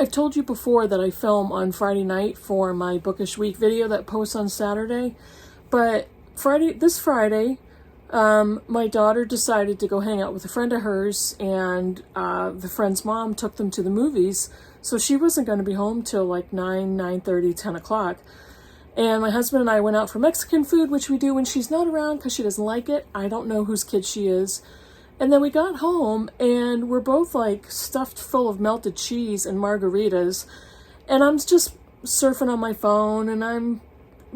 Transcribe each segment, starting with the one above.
I've told you before that I film on Friday night for my Bookish Week video that posts on Saturday. But this Friday, my daughter decided to go hang out with a friend of hers, and the friend's mom took them to the movies. So she wasn't going to be home till like 9:30, 10 o'clock. And my husband and I went out for Mexican food, which we do when she's not around because she doesn't like it. I don't know whose kid she is. And then we got home and we're both like stuffed full of melted cheese and margaritas. And I'm just surfing on my phone and I'm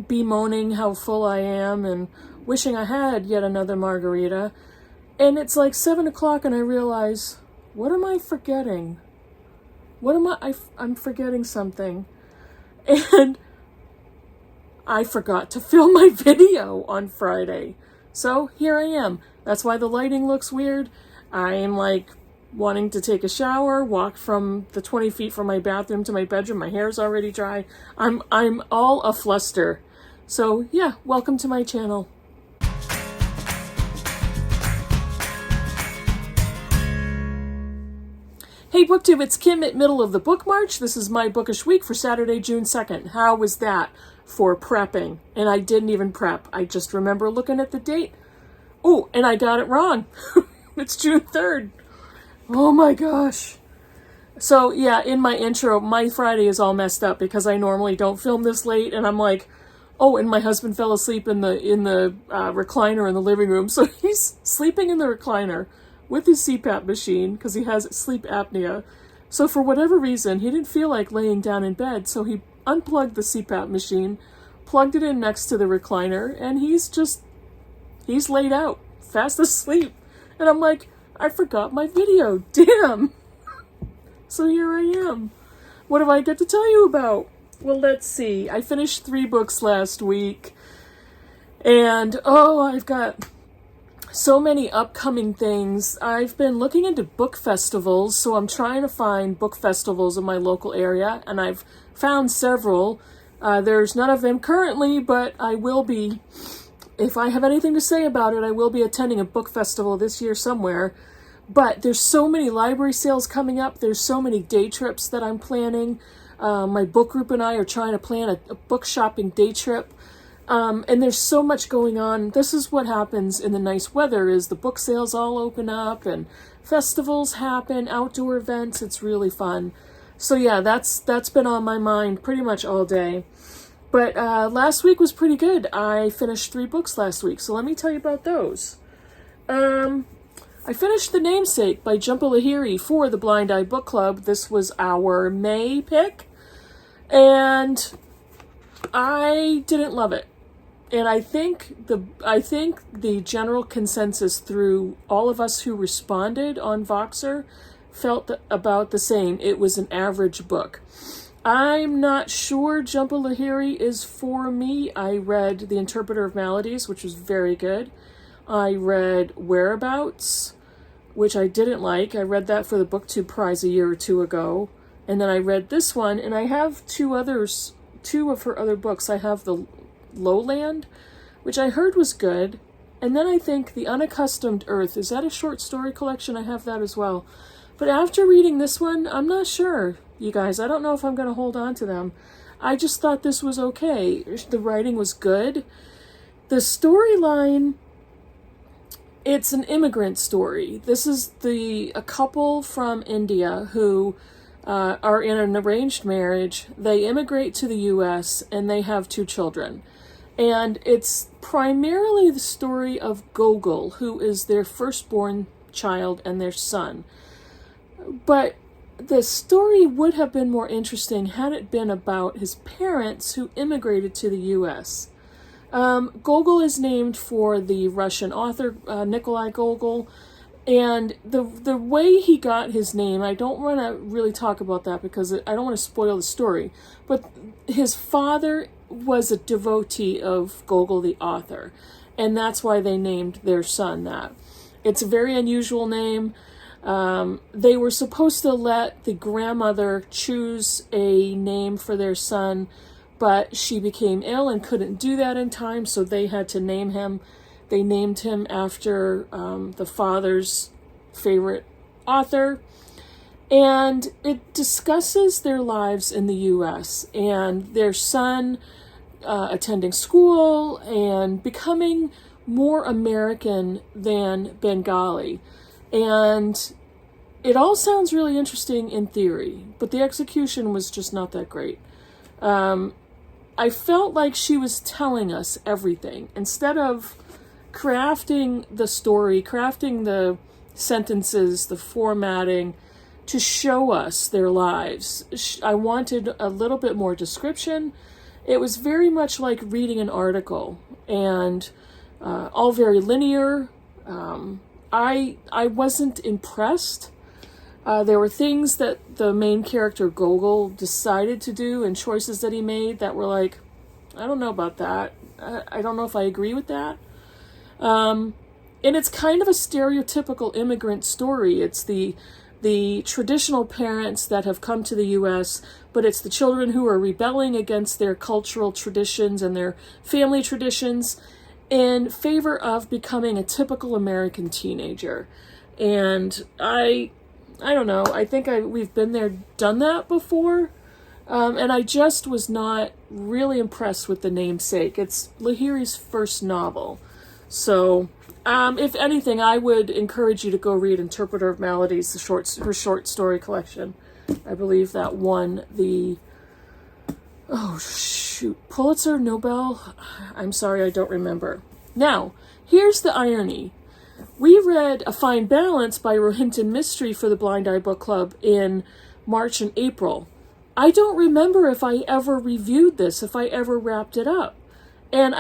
bemoaning how full I am and wishing I had yet another margarita. And it's like 7 o'clock and I realize, what am I forgetting? I'm forgetting something. And I forgot to film my video on Friday. So here I am. That's why the lighting looks weird. I am like wanting to take a shower, walk from the 20 feet from my bathroom to my bedroom. My hair's already dry. I'm all a fluster. So yeah, welcome to my channel. Hey BookTube, it's Kim at Middle of the Book March. This is my Bookish Week for Saturday, June 2nd. How was that for prepping? And I didn't even prep. I just remember looking at the date. Oh, and I got it wrong. It's June 3rd. Oh my gosh. So yeah, in my intro, my Friday is all messed up because I normally don't film this late, and I'm like, oh, and my husband fell asleep in the recliner in the living room. So he's sleeping in the recliner with his CPAP machine because he has sleep apnea. So for whatever reason, he didn't feel like laying down in bed, so he unplugged the CPAP machine, plugged it in next to the recliner, and he's laid out, fast asleep. And I'm like, I forgot my video, damn. So here I am. What do I get to tell you about? Well, let's see. I finished 3 books last week, and I've got so many upcoming things. I've been looking into book festivals, so I'm trying to find book festivals in my local area, and I've found several. There's none of them currently, but I will be. If I have anything to say about it, I will be attending a book festival this year somewhere. But there's so many library sales coming up. There's so many day trips that I'm planning. My book group and I are trying to plan a book shopping day trip. And there's so much going on. This is what happens in the nice weather, is the book sales all open up and festivals happen, outdoor events. It's really fun. So yeah, that's been on my mind pretty much all day. But last week was pretty good. I finished 3 books last week, so let me tell you about those. I finished The Namesake by Guncle for the Blind Eye Book Club. This was our May pick, and I didn't love it. And I think the general consensus through all of us who responded on Voxer felt about the same. It was an average book. I'm not sure Guncle is for me. I read The Interpreter of Maladies, which was very good. I read Whereabouts, which I didn't like. I read that for the BookTube Prize a year or 2 ago. And then I read this one, and I have 2 of her other books. I have The Lowland, which I heard was good. And then I think The Unaccustomed Earth. Is that a short story collection? I have that as well. But after reading this one, I'm not sure, you guys. I don't know if I'm going to hold on to them. I just thought this was okay. The writing was good. The storyline, it's an immigrant story. This is a couple from India who are in an arranged marriage. They immigrate to the U.S. and they have 2 children. And it's primarily the story of Guncle, who is their firstborn child and their son. But the story would have been more interesting had it been about his parents who immigrated to the U.S. Guncle is named for the Russian author Nikolai Guncle, and the way he got his name, I don't want to really talk about that because I don't want to spoil the story, but his father was a devotee of Guncle the author, and that's why they named their son that. It's a very unusual name. They were supposed to let the grandmother choose a name for their son, but she became ill and couldn't do that in time, so they had to name him. They named him after the father's favorite author. And it discusses their lives in the U.S. and their son attending school and becoming more American than Bengali. And it all sounds really interesting in theory, but the execution was just not that great. I felt like she was telling us everything instead of crafting the story, crafting the sentences, the formatting to show us their lives. I wanted a little bit more description. It was very much like reading an article, and all very linear. I wasn't impressed. There were things that the main character Guncle decided to do and choices that he made that were like, I don't know about that. I don't know if I agree with that. And it's kind of a stereotypical immigrant story. It's the traditional parents that have come to the U.S., but it's the children who are rebelling against their cultural traditions and their family traditions in favor of becoming a typical American teenager. And I don't know. I think we've been there, done that before. And I just was not really impressed with the Namesake. It's Lahiri's first novel. So, if anything, I would encourage you to go read Interpreter of Maladies, her short story collection. I believe that won the, Pulitzer, Nobel? I'm sorry, I don't remember. Now, here's the irony. We read A Fine Balance by Rohinton Mistry for the Blind Eye Book Club in March and April. I don't remember if I ever reviewed this, if I ever wrapped it up. And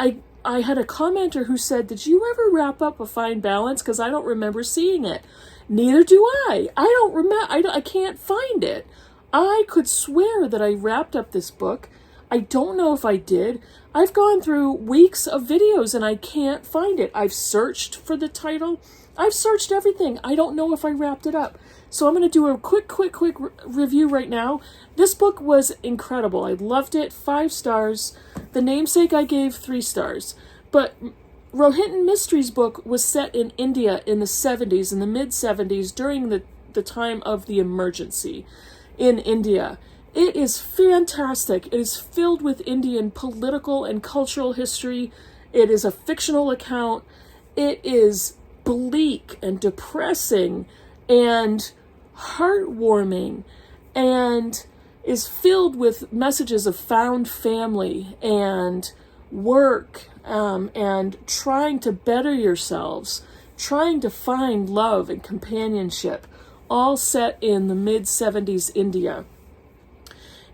I had a commenter who said, did you ever wrap up A Fine Balance? Because I don't remember seeing it. Neither do I. I don't remember. I can't find it. I could swear that I wrapped up this book. I don't know if I did. I've gone through weeks of videos and I can't find it. I've searched for the title. I've searched everything. I don't know if I wrapped it up. So I'm going to do a quick review right now. This book was incredible. I loved it. 5 stars. The Namesake I gave 3 stars. But Rohinton Mistry's book was set in India in the 70s, in the mid-70s, during the time of the emergency in India. It is fantastic. It is filled with Indian political and cultural history. It is a fictional account. It is bleak and depressing and heartwarming and is filled with messages of found family and work and trying to better yourselves, trying to find love and companionship, all set in the mid-70s India.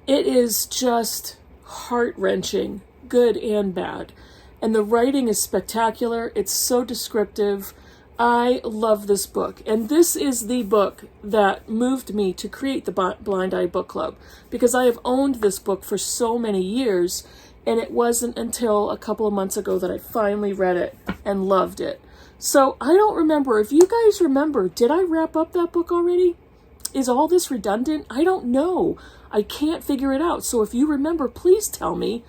It is just heart-wrenching, good and bad. And the writing is spectacular. It's so descriptive. I love this book. And this is the book that moved me to create the Blind Eye Book Club, because I have owned this book for so many years, and it wasn't until a couple of months ago that I finally read it and loved it. So I don't remember. If you guys remember, did I wrap up that book already? Is all this redundant? I don't know. I can't figure it out. So if you remember, please tell me.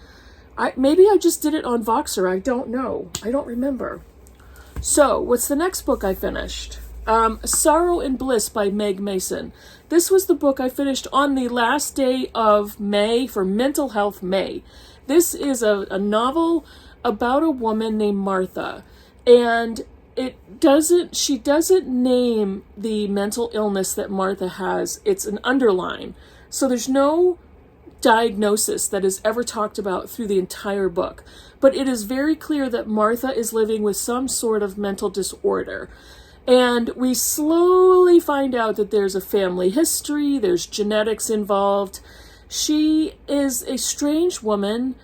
Maybe I just did it on Voxer. I don't know. I don't remember. So what's the next book I finished? Sorrow and Bliss by Meg Mason. This was the book I finished on the last day of May for Mental Health May. This is a novel about a woman named Martha. And she doesn't name the mental illness that Martha has. It's an underline. So there's no diagnosis that is ever talked about through the entire book. But it is very clear that Martha is living with some sort of mental disorder. And we slowly find out that there's a family history, there's genetics involved. She is a strange woman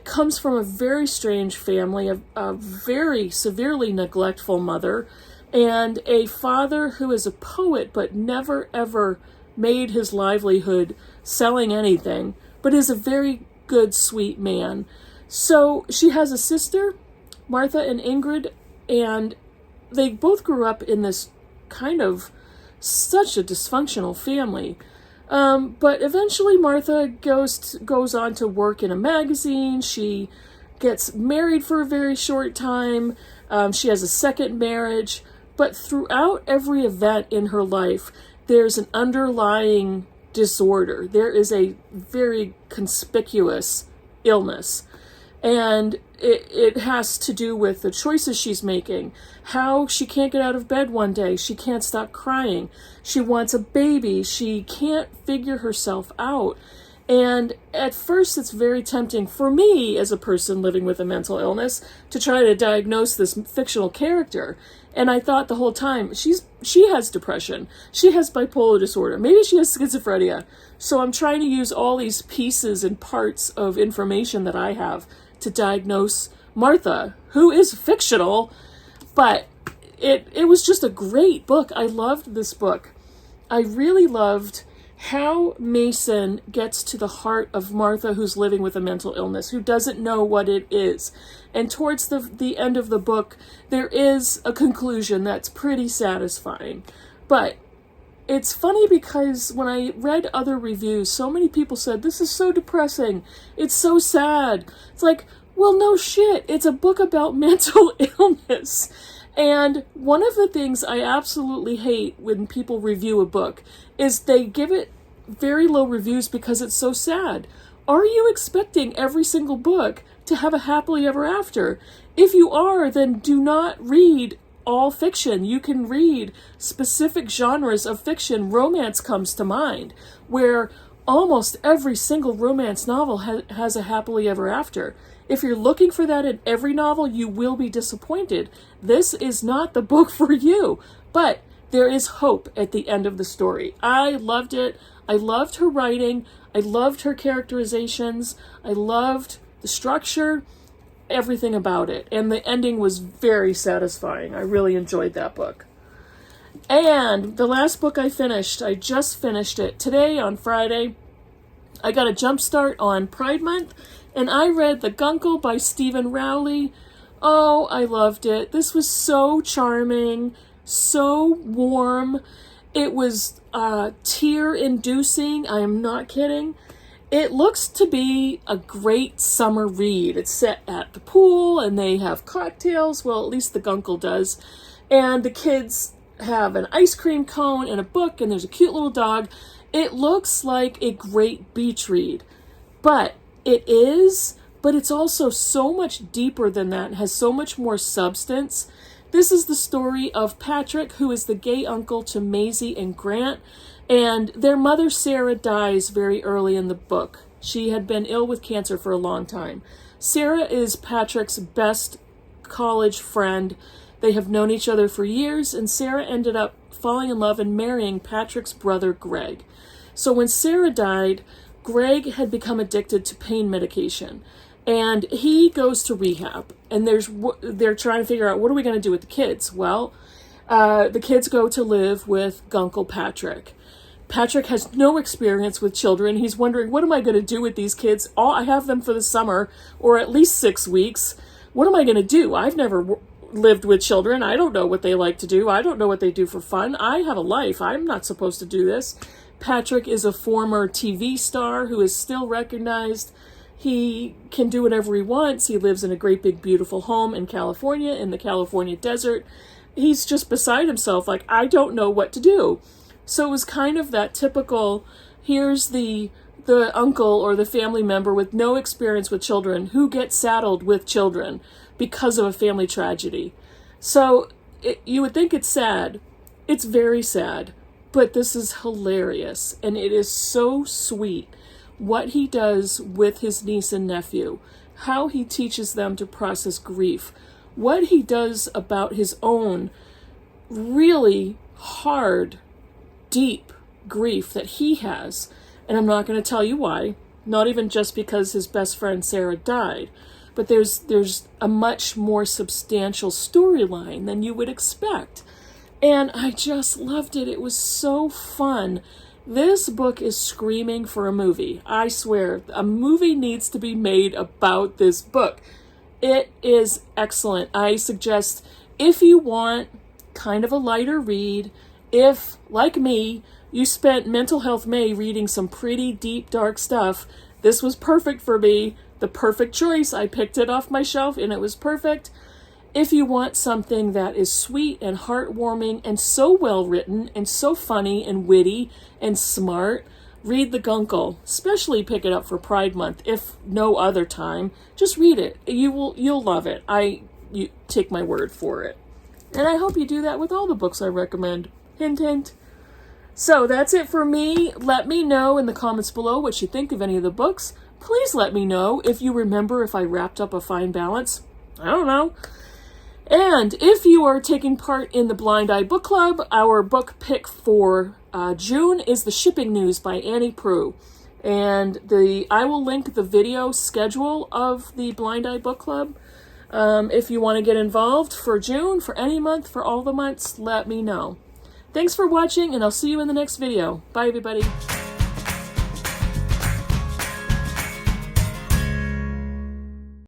comes from a very strange family, a very severely neglectful mother, and a father who is a poet but never ever made his livelihood selling anything, but is a very good, sweet man. So she has a sister, Martha and Ingrid, and they both grew up in this kind of such a dysfunctional family. But eventually Martha goes on to work in a magazine. She gets married for a very short time. She has a second marriage. But throughout every event in her life, there's an underlying disorder. There is a very conspicuous illness. And it has to do with the choices she's making, how she can't get out of bed one day, she can't stop crying, she wants a baby, she can't figure herself out. And at first it's very tempting for me as a person living with a mental illness to try to diagnose this fictional character. And I thought the whole time, she has depression, she has bipolar disorder, maybe she has schizophrenia. So I'm trying to use all these pieces and parts of information that I have to diagnose Martha, who is fictional, but it was just a great book. I loved this book. I really loved how Mason gets to the heart of Martha, who's living with a mental illness, who doesn't know what it is. And towards the end of the book, there is a conclusion that's pretty satisfying. But it's funny because when I read other reviews, so many people said, this is so depressing, it's so sad. It's like, well, no shit, it's a book about mental illness. And one of the things I absolutely hate when people review a book is they give it very low reviews because it's so sad. Are you expecting every single book to have a happily ever after? If you are, then do not read all fiction. You can read specific genres of fiction. Romance comes to mind, where almost every single romance novel has a happily ever after. If you're looking for that in every novel, you will be disappointed. This is not the book for you, but there is hope at the end of the story. I loved it. I loved her writing. I loved her characterizations. I loved the structure, everything about it. And the ending was very satisfying. I really enjoyed that book. And the last book I just finished it today on Friday. I got a jump start on Pride Month, and I read The Guncle by Stephen Rowley. Oh, I loved it. This was so charming, so warm. It was tear-inducing. I am not kidding. It looks to be a great summer read. It's set at the pool, and they have cocktails. Well, at least The Guncle does. And the kids have an ice cream cone and a book, and there's a cute little dog. It looks like a great beach read. But it's also so much deeper than that and has so much more substance. This is the story of Patrick, who is the gay uncle to Maisie and Grant, and their mother Sarah dies very early in the book. She had been ill with cancer for a long time. Sarah is Patrick's best college friend. They have known each other for years, and Sarah ended up falling in love and marrying Patrick's brother Greg. So when Sarah died, Greg had become addicted to pain medication, and he goes to rehab, and they're trying to figure out, what are we going to do with the kids? Well, the kids go to live with Guncle Patrick. Patrick has no experience with children. He's wondering, what am I going to do with these kids? I have them for the summer, or at least 6 weeks. What am I going to do? I've never lived with children. I don't know what they like to do. I don't know what they do for fun. I have a life. I'm not supposed to do this. Patrick is a former TV star who is still recognized. He can do whatever he wants. He lives in a great big beautiful home in California, in the California desert. He's just beside himself, like, I don't know what to do. So it was kind of that typical, here's the uncle or the family member with no experience with children who gets saddled with children because of a family tragedy. So you would think it's sad. It's very sad. But this is hilarious, and it is so sweet what he does with his niece and nephew, how he teaches them to process grief, what he does about his own really hard, deep grief that he has. And I'm not going to tell you why, not even just because his best friend Sarah died, but there's a much more substantial storyline than you would expect. And I just loved it. It was so fun. This book is screaming for a movie. I swear, a movie needs to be made about this book. It is excellent. I suggest, if you want kind of a lighter read, if, like me, you spent Mental Health May reading some pretty deep, dark stuff, this was perfect for me. The perfect choice. I picked it off my shelf and it was perfect. If you want something that is sweet and heartwarming and so well written and so funny and witty and smart, read the Guncle. Especially pick it up for Pride Month. If no other time, just read it. You'll love it. You take my word for it. And I hope you do that with all the books I recommend. Hint, hint. So that's it for me. Let me know in the comments below what you think of any of the books. Please let me know if you remember if I wrapped up a fine balance. I don't know. And if you are taking part in the Blind Eye Book Club, our book pick for June is The Shipping News by Annie Proulx. And I will link the video schedule of the Blind Eye Book Club. If you want to get involved for June, for any month, for all the months, let me know. Thanks for watching, and I'll see you in the next video. Bye, everybody.